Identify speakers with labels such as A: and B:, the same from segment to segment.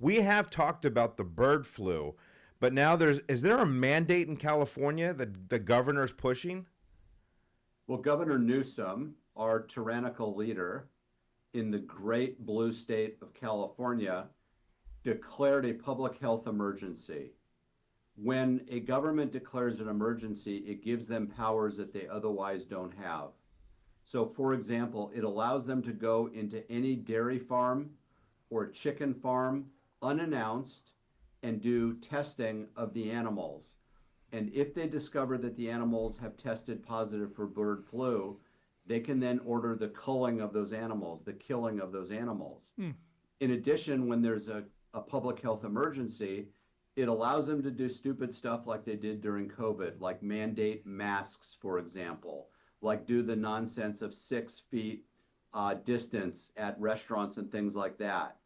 A: we have talked about the bird flu, but now is there a mandate in California that the governor's pushing?
B: Well, Governor Newsom, our tyrannical leader in the great blue state of California, declared a public health emergency. When a government declares an emergency, it gives them powers that they otherwise don't have. So, for example, it allows them to go into any dairy farm or chicken farm unannounced and do testing of the animals. And if they discover that the animals have tested positive for bird flu, they can then order the culling of those animals, the killing of those animals.
C: Hmm.
B: In addition, when there's a public health emergency, it allows them to do stupid stuff like they did during COVID, like mandate masks, for example, like do the nonsense of 6 feet distance at restaurants and things like that,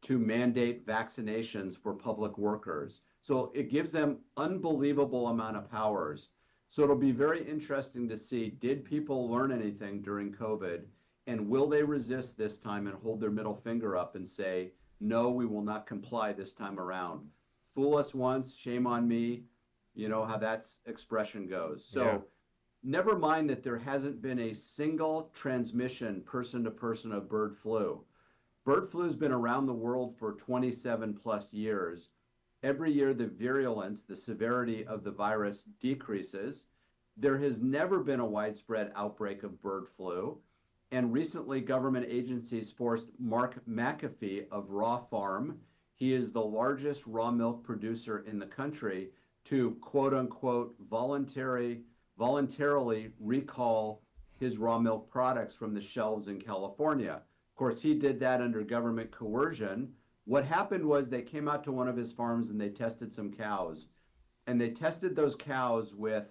B: to mandate vaccinations for public workers. So it gives them unbelievable amount of powers. So it'll be very interesting to see, did people learn anything during COVID, and will they resist this time and hold their middle finger up and say, no, we will not comply this time around. Fool us once, shame on me. You know how that expression goes. So
A: Yeah.
B: never mind that there hasn't been a single transmission person to person of bird flu. Bird flu has been around the world for 27 plus years. Every year, the virulence, the severity of the virus decreases. There has never been a widespread outbreak of bird flu. And recently, government agencies forced Mark McAfee of Raw Farm, he is the largest raw milk producer in the country, to quote unquote voluntarily recall his raw milk products from the shelves in California. Of course, he did that under government coercion. What happened was they came out to one of his farms and they tested some cows. And they tested those cows with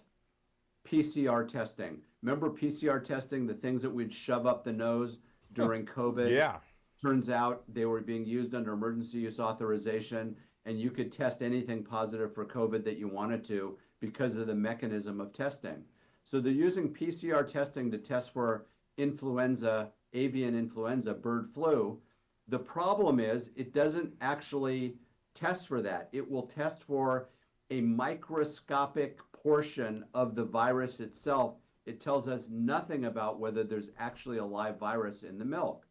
B: PCR testing. Remember PCR testing, the things that we'd shove up the nose during COVID?
A: Yeah.
B: Turns out they were being used under emergency use authorization, and you could test anything positive for COVID that you wanted to because of the mechanism of testing. So they're using PCR testing to test for influenza, avian influenza, bird flu. The problem is it doesn't actually test for that. It will test for a microscopic portion of the virus itself. It tells us nothing about whether there's actually a live virus in the milk.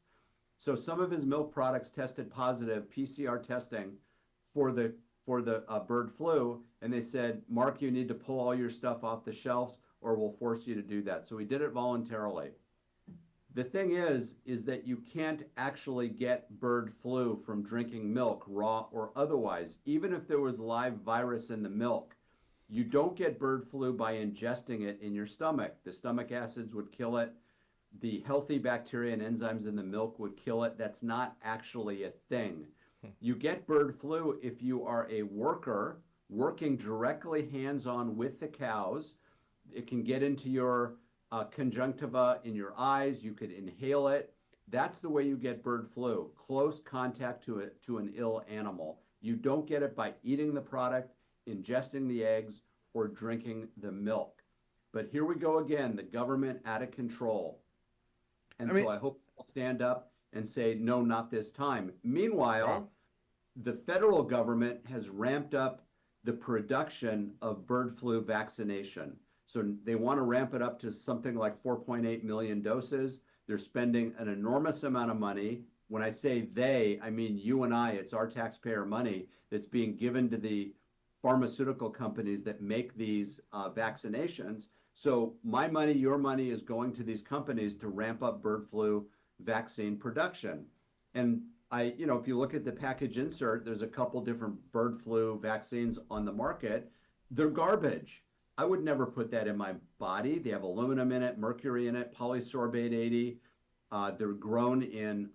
B: So some of his milk products tested positive PCR testing for the bird flu, and they said, Mark, you need to pull all your stuff off the shelves or we'll force you to do that. So he did it voluntarily. The thing is that you can't actually get bird flu from drinking milk, raw or otherwise. Even if there was live virus in the milk, you don't get bird flu by ingesting it in your stomach. The stomach acids would kill it. The healthy bacteria and enzymes in the milk would kill it. That's not actually a thing. You get bird flu if you are a worker working directly hands-on with the cows. It can get into your conjunctiva in your eyes. You could inhale it. That's the way you get bird flu, close contact to an ill animal. You don't get it by eating the product, ingesting the eggs, or drinking the milk. But here we go again, the government out of control. And
A: I mean,
B: so I hope they'll stand up and say, no, not this time. Meanwhile,
A: wow.
B: the federal government has ramped up the production of bird flu vaccination. So they want to ramp it up to something like 4.8 million doses. They're spending an enormous amount of money. When I say they, I mean you and I. It's our taxpayer money that's being given to the pharmaceutical companies that make these vaccinations. So my money, your money is going to these companies to ramp up bird flu vaccine production. And if you look at the package insert, there's a couple different bird flu vaccines on the market. They're garbage. I would never put that in my body. They have aluminum in it, mercury in it, polysorbate 80. They're grown in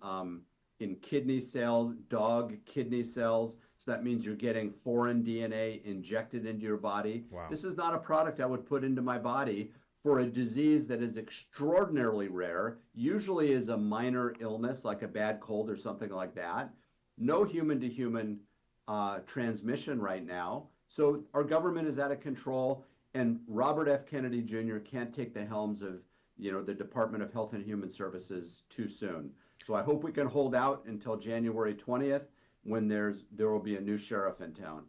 B: kidney cells, dog kidney cells. So that means you're getting foreign DNA injected into your body.
A: Wow.
B: This is not a product I would put into my body for a disease that is extraordinarily rare, usually is a minor illness like a bad cold or something like that. No human to human transmission right now. So our government is out of control, and Robert F. Kennedy Jr. can't take the helms of the Department of Health and Human Services too soon. So I hope we can hold out until January 20th. when there will be a new sheriff in town.